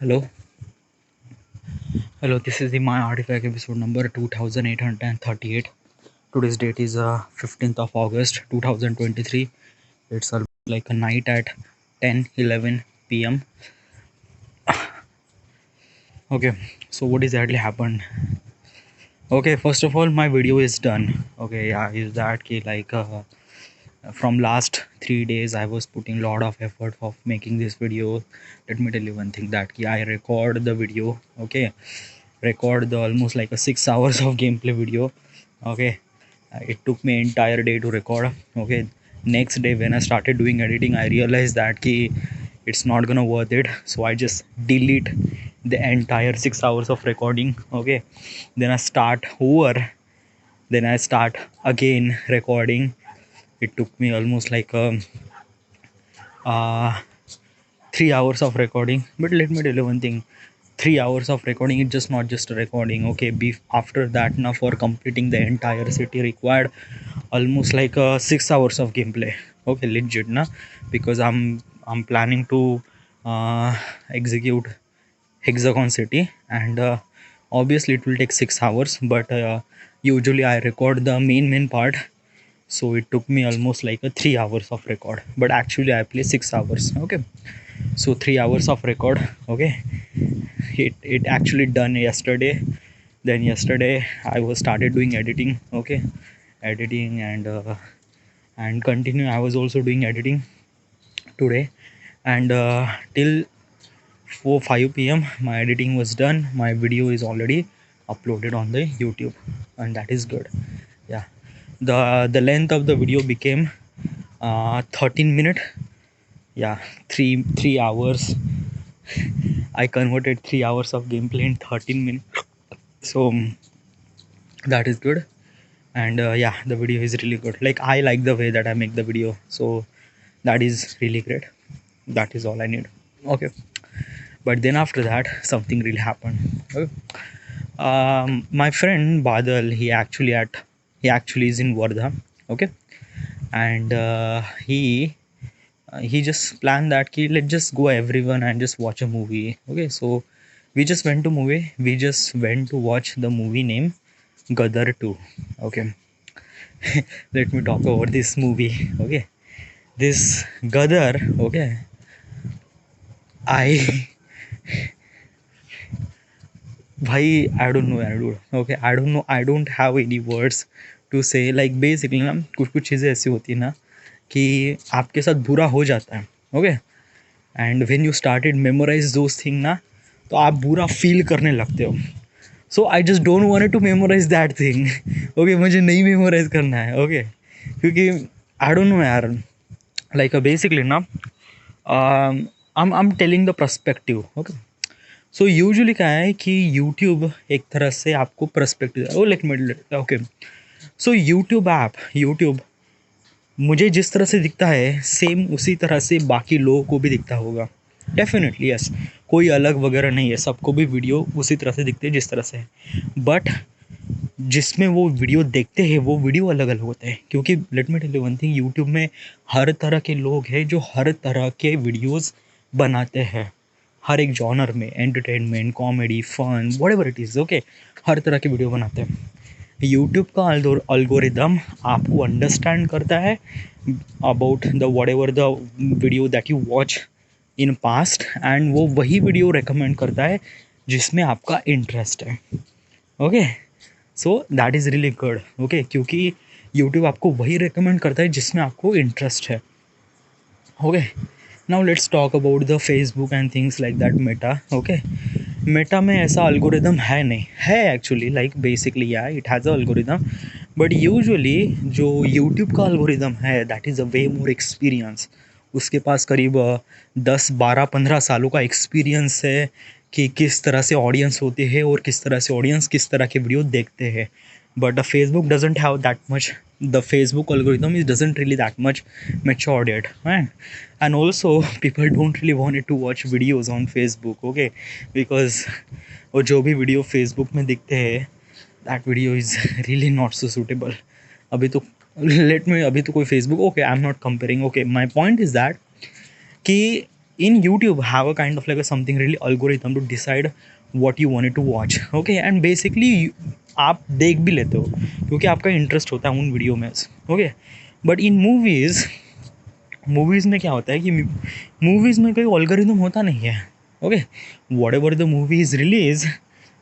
Hello, hello. This is the My Artifact episode number 2838. Today's date is 15th of August 2023. It's like a night at 10:11 p.m. Okay, so what exactly happened? Okay, first of all, my video is done. Okay, yeah, is that key like from last 3 days I was putting a lot of effort of making this video. Let me tell you one thing that key I record the video. Okay, record the almost like a 6 hours of gameplay video. Okay, it took me entire day to record. Okay, next day when I started doing editing I realized that key it's not gonna worth it, so I just delete the entire 6 hours of recording. Okay, then I start over, then I start again recording. It took me almost like uh 3 hours of recording. But let me tell you one thing, 3 hours of recording is just not just a recording. Okay, after that now for completing the entire city required almost like 6 hours of gameplay. Okay, legit na, because I'm planning to execute Hexagon City, and obviously it will take 6 hours, but usually I record the main part, so it took me almost like a 3 hours of record, but actually I play 6 hours. Okay, so 3 hours of record. Okay, it actually done yesterday. Then yesterday I was started doing editing. Okay, editing and continue I was also doing editing today, and till 4 5 p.m my editing was done. My video is already uploaded on the YouTube, and that is good. Yeah, the length of the video became 13 minute. Yeah, three hours. I converted 3 hours of gameplay in 13 minutes, so that is good. And yeah, the video is really good. Like, I like the way that I make the video, so that is really great. That is all I need. Okay, but then after that something really happened. Okay. My friend Badal, he actually is in Wardha. Okay, and he just planned that key, let's just go everyone and just watch a movie. Okay, so we just went to watch the movie named Gadar 2. Okay, let me talk about this movie. Okay, this Gadar. Okay, I भाई I don't know यार dude. Okay, I don't know, I don't have any words to say. Like basically ना कुछ कुछ चीज़ें ऐसी होती है ना कि आपके साथ बुरा हो जाता है। Okay, and when you started memorise those thing ना, तो आप बुरा फील करने लगते हो। So I just don't want to memorise that thing. Okay, मुझे नहीं मेमोराइज करना है। ओके, क्योंकि आई डोंट नो यार, लाइक बेसिकली ना I'm telling the perspective. Okay, so usually क्या है कि यूट्यूब एक तरह से आपको perspective, oh let me, okay, so YouTube मुझे जिस तरह से दिखता है सेम उसी तरह से बाकी लोगों को भी दिखता होगा। डेफिनेटली यस, कोई अलग वगैरह नहीं है, सबको भी वीडियो उसी तरह से दिखते हैं जिस तरह से है। बट जिसमें वो वीडियो देखते हैं वो वीडियो अलग अलग होते हैं, क्योंकि let me tell you one thing, YouTube में हर तरह के लोग हैं जो हर तरह के वीडियोस बनाते हैं। हर एक जॉनर में, entertainment, comedy, fun, whatever it is. Okay, हर तरह के वीडियो बनाते हैं। यूट्यूब का अल्गोरिदम आपको अंडरस्टैंड करता है about the whatever the video that you watch in past, and वो वही वीडियो रेकमेंड करता है जिसमें आपका इंटरेस्ट है। Okay, so that is really good. Okay, क्योंकि यूट्यूब आपको वही रेकमेंड करता है जिसमें आपको इंटरेस्ट है। Okay, now let's talk about the Facebook and things like that. Meta, okay, Meta में ऐसा अल्गोरिदम है नहीं है एक्चुअली। लाइक बेसिकली या it has a algorithm, but usually जो यूट्यूब का अल्गोरिदम है that is a way more experience. उसके पास करीब 10 12 15 सालों का एक्सपीरियंस है कि किस तरह से ऑडियंस होते हैं और किस तरह से ऑडियंस किस तरह के वीडियो देखते हैं। But the Facebook doesn't have that much, the Facebook algorithm is doesn't really that much matured yet, right? And also people don't really want it to watch videos on Facebook. Okay, because वो जो भी video Facebook में दिखते हैं that video is really not so suitable. अभी तो late में, अभी तो कोई Facebook, okay, I am not comparing. Okay, my point is that कि in YouTube have a kind of like a something really algorithm to decide what you wanted to watch. Okay, and basically आप देख भी लेते हो क्योंकि आपका interest होता है उन वीडियो में. ओके, बट इन मूवीज़ में क्या होता है कि मूवीज़ में कोई algorithm होता नहीं है. Okay, whatever the movie is release,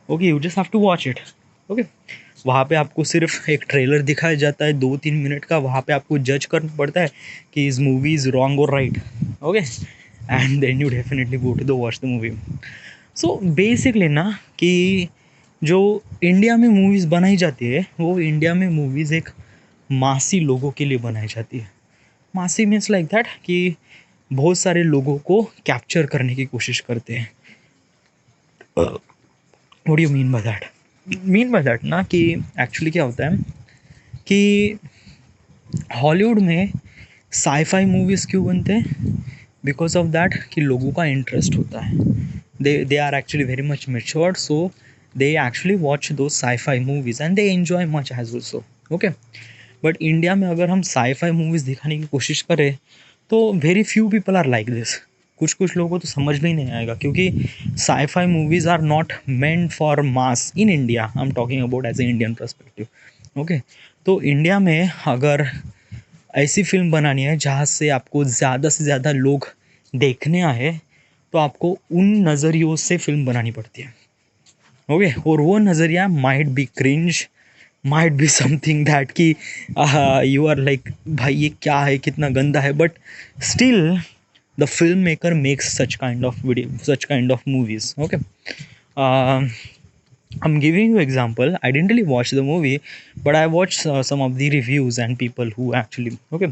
okay, you just have to watch it. Okay, वहाँ पे आपको सिर्फ एक ट्रेलर दिखाया जाता है 2-3 मिनट का, वहाँ पे आपको जज करना पड़ता है कि इस मूवी इज़ रॉन्ग और right. Okay, and then you definitely go to the watch the movie. So basically ना कि जो इंडिया में मूवीज़ बनाई जाती है वो इंडिया में मूवीज़ एक मासी लोगों के लिए बनाई जाती है. मासी मीन्स लाइक दैट कि बहुत सारे लोगों को कैप्चर करने की कोशिश करते हैं. What do you mean by that ना कि एक्चुअली क्या होता है कि हॉलीवुड में साई-फाई मूवीज़ क्यों बनते हैं? बिकॉज ऑफ दैट कि लोगों का इंटरेस्ट होता है. They are actually very much matured, so they actually watch those sci-fi movies and they enjoy much as also. Okay, but India में अगर हम साई-फाई मूवीज़ दिखाने की कोशिश करें तो very few people are like this. कुछ लोगों को तो समझ में ही नहीं आएगा क्योंकि sci-fi movies are not meant for mass in India. I am talking about as a Indian perspective. Okay, तो इंडिया में अगर ऐसी फिल्म बनानी है जहाँ से आपको ज़्यादा से ज़्यादा लोग देखने आए तो आपको उन नज़रियों से फिल्म बनानी पड़ती है. ओके, और वो नज़रिया might be cringe, might be something that कि यू आर लाइक भाई ये क्या है, कितना गंदा है, but still the film maker makes such kind of video, such kind of movies. Okay, I'm giving you example. I didn't really watch the movie, but I watched some of the reviews and people who actually. Okay,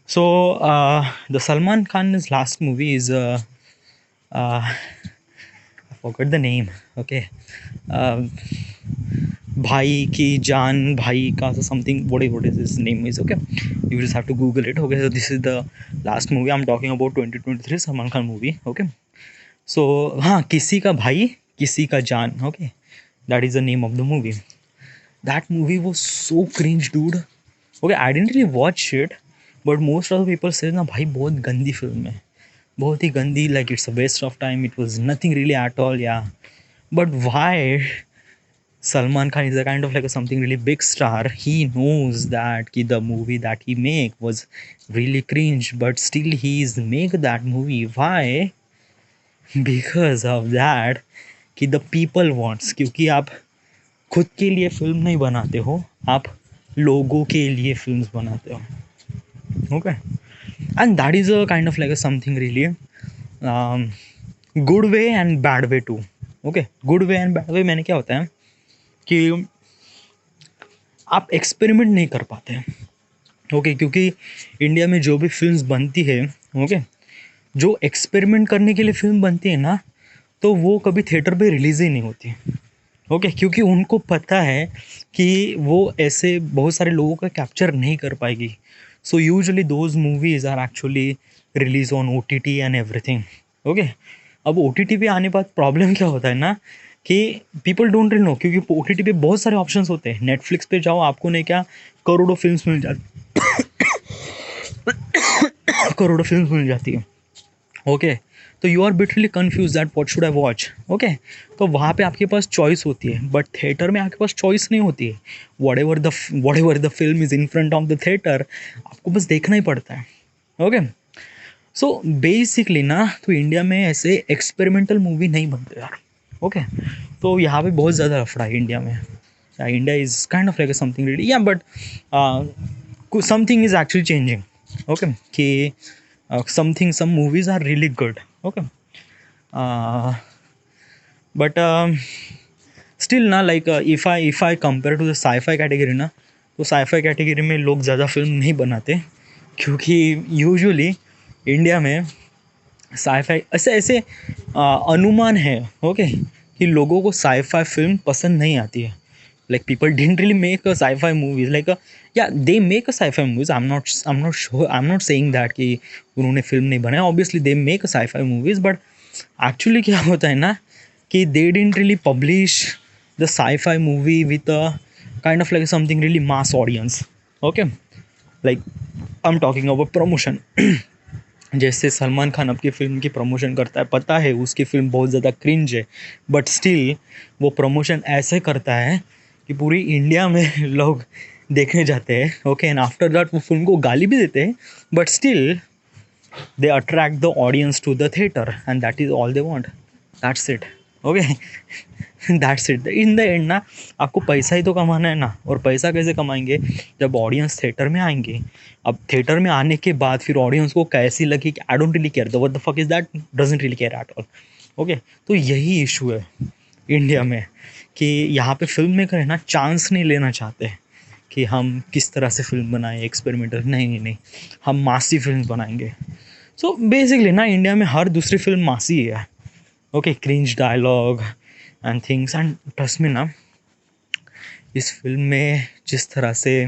so the Salman Khan's last movie is I forgot the name. Okay, Bhai Ki Jaan Bhai Ka something. What is his name is? Okay, you just have to Google it. Okay, so this is the last movie I'm talking about. 2023 Salman Khan movie. Okay, so हाँ, किसी का भाई किसी का जान. Okay, that is the name of the movie. That movie was so cringe, dude. Okay, I didn't really watch it, but most of the people say ना भाई बहुत गंदी फिल्म है, बहुत ही गंदी, like it's a waste of time, it was nothing really at all. Yeah, but why? Salman Khan is a kind of like a something really big star. He knows that ki the movie that he make was really cringe, but still he is make that movie. Why? Because of that कि the people wants, क्योंकि आप खुद के लिए film नहीं बनाते हो, आप लोगों के लिए फिल्म्स बनाते हो. Okay, and that is a kind of like a something really good way and bad way too. Okay, good way and bad way मैंने क्या होता है कि आप एक्सपेरिमेंट नहीं कर पाते हैं. ओके, क्योंकि इंडिया में जो भी फिल्म्स बनती है, ओके, जो एक्सपेरिमेंट करने के लिए फिल्म बनती है ना, तो वो कभी थिएटर पे रिलीज़ ही नहीं होती. ओके, क्योंकि उनको पता है कि वो ऐसे बहुत सारे लोगों का कैप्चर नहीं कर पाएगी. So usually those movies are actually release on OTT and everything. Okay, अब OTT पे आने बाद प्रॉब्लम क्या होता है ना कि पीपल डोंट रियल नो, क्योंकि OTT पे बहुत सारे ऑप्शंस होते हैं. नेटफ्लिक्स पे जाओ, आपको नहीं क्या करोड़ों फिल्म्स मिल जाती करोड़ों फिल्म्स मिल जाती है. ओके, तो you are bitly confuse that what should I watch. Okay, तो वहाँ पे आपके पास चॉइस होती है, बट थिएटर में आपके पास चॉइस नहीं होती है. What ever the film is in front of the theatre, आपको बस देखना ही पड़ता है. ओके, सो बेसिकली ना तो इंडिया में ऐसे एक्सपेरिमेंटल मूवी नहीं बनते यार. ओके, तो यहाँ पे बहुत ज़्यादा लफड़ा है इंडिया में. India is kind of like something ready, या but something is actually changing. Okay, कि some movies are really good. Okay, but still ना like if I compare to the sci-fi category ना, तो sci-fi category में लोग ज़्यादा film नहीं बनाते क्योंकि यूजुअली इंडिया में sci-fi ऐसे अनुमान है. ओके, कि लोगों को sci-fi फिल्म पसंद नहीं आती है. Like people didn't really make a sci-fi movies like yeah, they make a sci-fi movies. I'm not sure, I'm not saying that कि उन्होंने फिल्म नहीं बनाया. Obviously they make a sci-fi movies, but actually क्या होता है ना कि they didn't really publish the sci-fi movie with a kind of like something really mass audience. Okay, like I'm talking about promotion. जैसे सलमान खान अपनी film की promotion करता है, पता है उसकी फ़िल्म बहुत ज़्यादा क्रिंज है, बट स्टिल वो प्रमोशन ऐसे करता है कि पूरी इंडिया में लोग देखने जाते हैं, ओके, एंड आफ्टर दैट वो फ़िल्म को गाली भी देते हैं, but still they attract the audience to the theatre and that is all they want, that's it, okay. That's it, in the end ना आपको पैसा ही तो कमाना है ना, और पैसा कैसे कमाएंगे, जब ऑडियंस थिएटर में आएंगे। अब थिएटर में आने के बाद फिर ऑडियंस को कैसी लगी कि I don't really care the what the fuck is that, doesn't really care at all, okay. तो यही इशू है इंडिया में कि यहाँ पे फिल्म मेकर है ना चांस नहीं लेना चाहते कि हम किस तरह से फिल्म बनाएं, एक्सपेरिमेंटल, नहीं नहीं नहीं, हम मासी फिल्म बनाएंगे। सो बेसिकली ना इंडिया में हर दूसरी फिल्म मासी ही है, okay, cringe dialogue and things, and trust me ना, इस फिल्म में जिस तरह से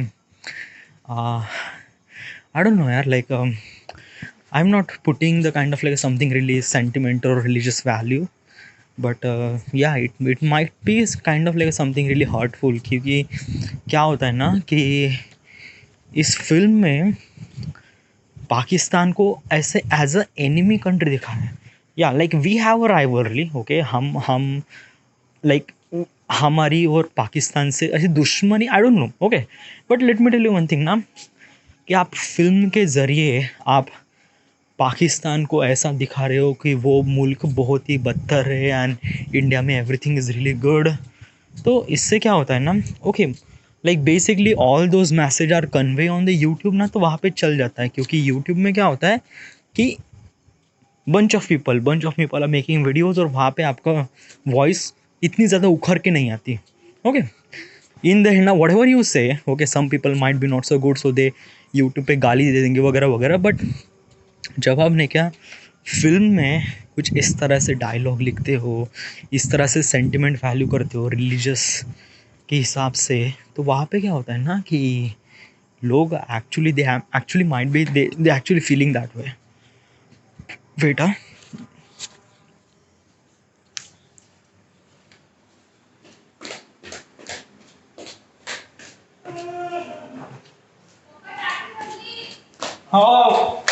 आई डोंट नो यार, like I am not putting the kind of like something really sentimental और religious value, but yeah it might be kind of like something really hurtful, क्योंकि क्या होता है ना कि इस फिल्म में पाकिस्तान को ऐसे एज अ एनिमी कंट्री दिखा है, या like we have a rivalry, okay, हम लाइक हमारी और पाकिस्तान से ऐसी दुश्मनी, I don't know, okay, but let me tell you one thing ना, कि आप फिल्म के ज़रिए आप पाकिस्तान को ऐसा दिखा रहे हो कि वो मुल्क बहुत ही बदतर है एंड इंडिया में एवरीथिंग इज़ रियली गुड। तो इससे क्या होता है ना, okay, like basically all those message are convey on the YouTube ना, तो वहाँ पे चल जाता है, क्योंकि यूट्यूब में क्या होता है कि bunch of people are making videos, और वहाँ पे आपका वॉइस इतनी ज़्यादा उखड़ के नहीं आती, ओके। इन द ना whatever you say, okay, some people might be not so good, so they YouTube पे गाली दे देंगे वगैरह वगैरह, बट जब आपने क्या फिल्म में कुछ इस तरह से डायलॉग लिखते हो, इस तरह से सेंटिमेंट वैल्यू करते हो रिलीजियस के हिसाब से, तो वहाँ पे क्या होता है ना कि लोग actually they have actually might be they actually feeling that way. बेटा, हाँ,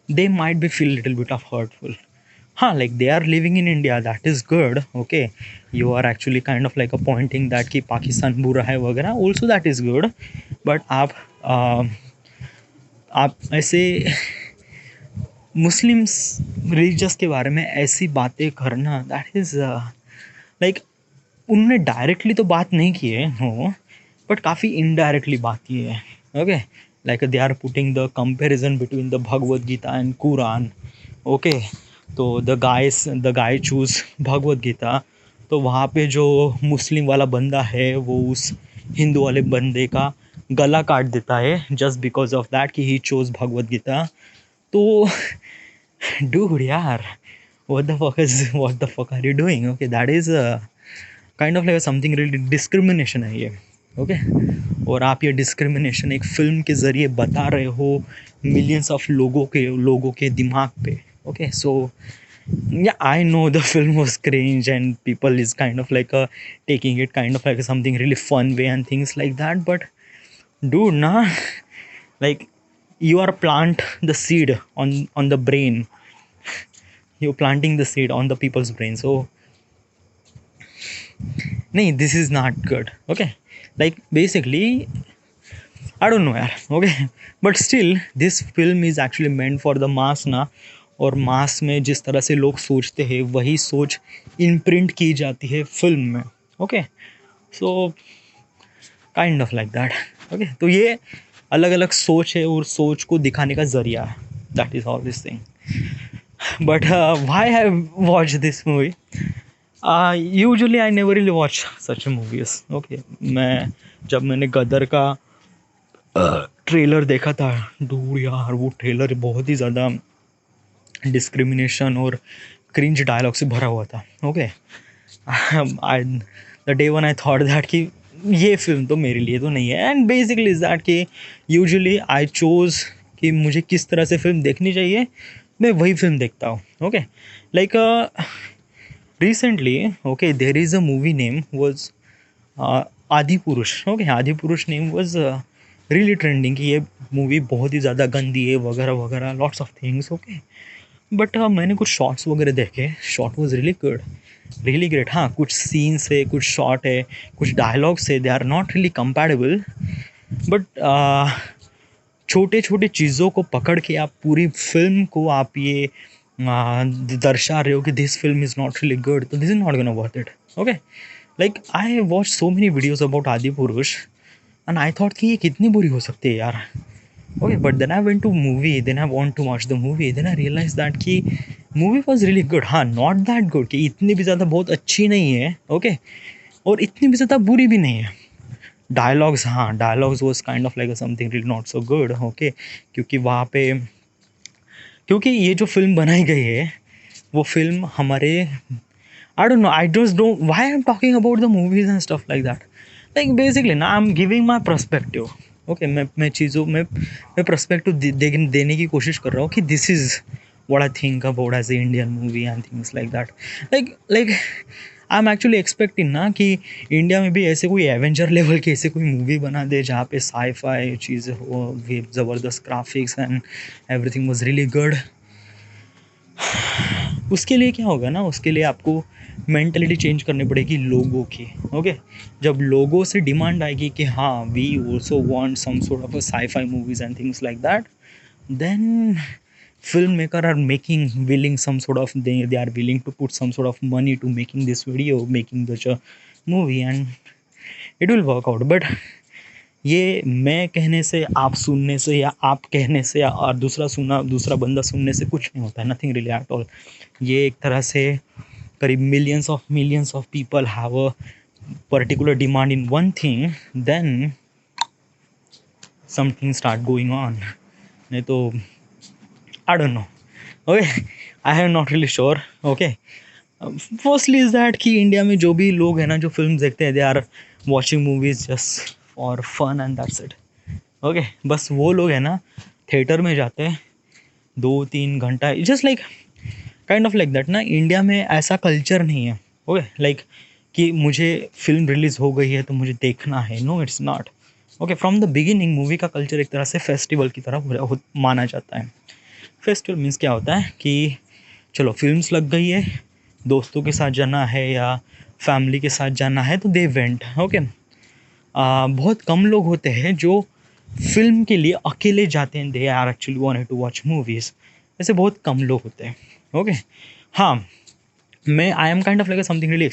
they might be feel little bit of hurtful. Huh, like they are living in India, that is good. Okay, you are actually kind of like a pointing that कि पाकिस्तान बुरा है वगैरह, also that is good. But आप ऐसे Muslims religious के बारे में ऐसी बातें करना, दैट इज़ लाइक उनने डायरेक्टली तो बात नहीं की है, नो, बट काफ़ी इनडायरेक्टली बात की है. Okay, like they are putting the comparison between the Bhagavad Gita and Quran. Okay, तो the guy choose Bhagavad Gita, तो वहाँ पे जो मुस्लिम वाला बंदा है वो उस हिंदू वाले बंदे का गला काट देता है जस्ट बिकॉज ऑफ दैट कि ही चोज भगवद गीता. तो dude यार, what the fuck are you doing? Okay, that is kind of like something related discrimination है ये. ओके, और आप ये डिस्क्रिमिनेशन एक फिल्म के ज़रिए बता रहे हो मिलियंस ऑफ लोगों के दिमाग पे. ओके, सो या I know the film was cringe and people is kind of like taking it kind of like something really fun way and things like that, but dude na, like you are plant the seed on the brain, you're planting the seed on the people's brain. So nahi, this is not good. Okay, like basically I don't know yaar. Okay, but still this film is actually meant for the mass ना, और मास में जिस तरह से लोग सोचते हैं वही सोच इम्प्रिंट की जाती है फिल्म में. Okay, so kind of like that. Okay, तो ये अलग अलग सोच है और सोच को दिखाने का जरिया है. That is all this thing. But why I watch this movie? Usually I never really watch such movies. Okay, जब मैंने गदर का ट्रेलर देखा था, डूड यार वो ट्रेलर बहुत ही ज़्यादा डिस्क्रिमिनेशन और क्रिंज डायलॉग से भरा हुआ था. Okay, the day one I thought that कि ये फिल्म तो मेरे लिए तो नहीं है. एंड बेसिकली इज दैट कि यूजुअली आई चोज कि मुझे किस तरह से फिल्म देखनी चाहिए, मैं वही फिल्म देखता हूँ. Okay, like recently, okay, there is a movie name was आदि पुरुष. ओके, आदि पुरुष नेम वॉज रियली ट्रेंडिंग कि ये मूवी बहुत ही ज़्यादा गंदी है वगैरह वगैरह, lots of things. Okay, but मैंने कुछ शॉर्ट्स वगैरह देखे, short was really good, really great. हाँ, कुछ सीन्स है, कुछ शॉर्ट है, कुछ डायलॉग्स है, they are not really comparable, but छोटे छोटे चीज़ों को पकड़ के आप पूरी फिल्म को आप ये दर्शा रहे हो कि this film is not really good, तो this is not gonna worth it. Okay, like I watch so many videos about Adipurush and I thought कि ये कितनी बुरी हो सकती है यार. Okay, but then I went to movie, then I want to watch the movie, then I realized that कि movie was really good. हाँ, not that good कि इतनी भी ज़्यादा बहुत अच्छी नहीं है. Okay, और इतनी भी ज़्यादा बुरी भी नहीं है. Dialogues, हाँ, dialogues was kind of like something really not so good. Okay, क्योंकि वहाँ पे, क्योंकि ये जो फिल्म बनाई गई है वो फिल्म हमारे, I don't know, I just don't, why I'm talking about the movies and stuff like that. Like basically ना, I'm giving my perspective. Okay, मैं चीज़ों में पर्सपेक्टिव देने की कोशिश कर रहा हूँ कि this is what I think about as a Indian movie and things like that. Like I am actually expecting ना कि इंडिया में भी ऐसे कोई एवेंजर लेवल की ऐसे कोई मूवी बना दे जहाँ पे साई-फाई चीज़ें हो, ज़बरदस्त graphics and everything was really good. उसके लिए क्या होगा ना, उसके लिए आपको मेंटलिटी चेंज करनी पड़ेगी लोगों की. ओके, जब लोगों से डिमांड आएगी कि हाँ we also want some sort of sci-fi movies and things like that, then film maker are making willing some sort of, they are willing to put some sort of money to making this video, making the movie, and it will work out. But ये मैं कहने से, आप सुनने से, या आप कहने से और दूसरा बंदा सुनने से कुछ नहीं होता है. Nothing really at all. ये एक तरह से करीब millions of people have a particular demand in one thing, then something start going on. नहीं तो I don't know. Okay, I am not really sure. Okay, firstly is that कि India में जो भी लोग हैं ना जो फिल्म देखते हैं, they are watching movies just for fun and that's it. Okay, बस वो लोग हैं ना थिएटर में जाते हैं 2-3 घंटा, just like kind of like that ना. इंडिया में ऐसा कल्चर नहीं है. ओके, लाइक कि मुझे फिल्म रिलीज़ हो गई है तो मुझे देखना है. No, it's not. Okay, from the beginning movie का कल्चर एक तरह से फेस्टिवल की तरह माना जाता है. फेस्टिवल मीन्स क्या होता है कि चलो फिल्म्स लग गई है, दोस्तों के साथ जाना है या फैमिली के साथ जाना है तो दे वेंट। ओके, बहुत कम लोग होते हैं जो फिल्म के लिए अकेले जाते हैं, they are actually wanted to watch movies, ऐसे बहुत कम लोग होते हैं। ओके, हाँ, मैं I am kind of like something really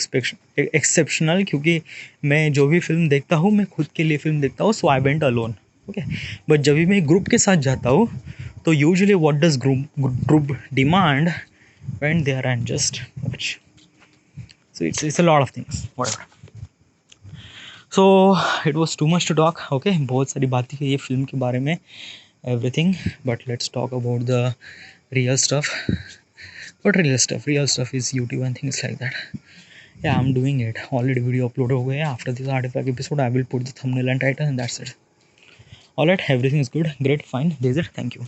exceptional, क्योंकि मैं जो भी फिल्म देखता हूँ मैं खुद के लिए फिल्म देखता हूँ, so I went alone. Okay, but जब भी मैं ग्रुप के साथ जाता हूँ तो usually what does group demand when they are and just watch, so it's a lot of things whatever. So it was too much to talk. Okay, बहुत सारी बातें की ये फिल्म के बारे में, everything, but let's talk about the real stuff. What real stuff? Real stuff is YouTube and things like that. Yeah, I'm doing it. Already video uploaded हो गया. After this artifact episode, I will put the thumbnail and title, and that's it. Alright, everything is good, great, fine. That's it. Thank you.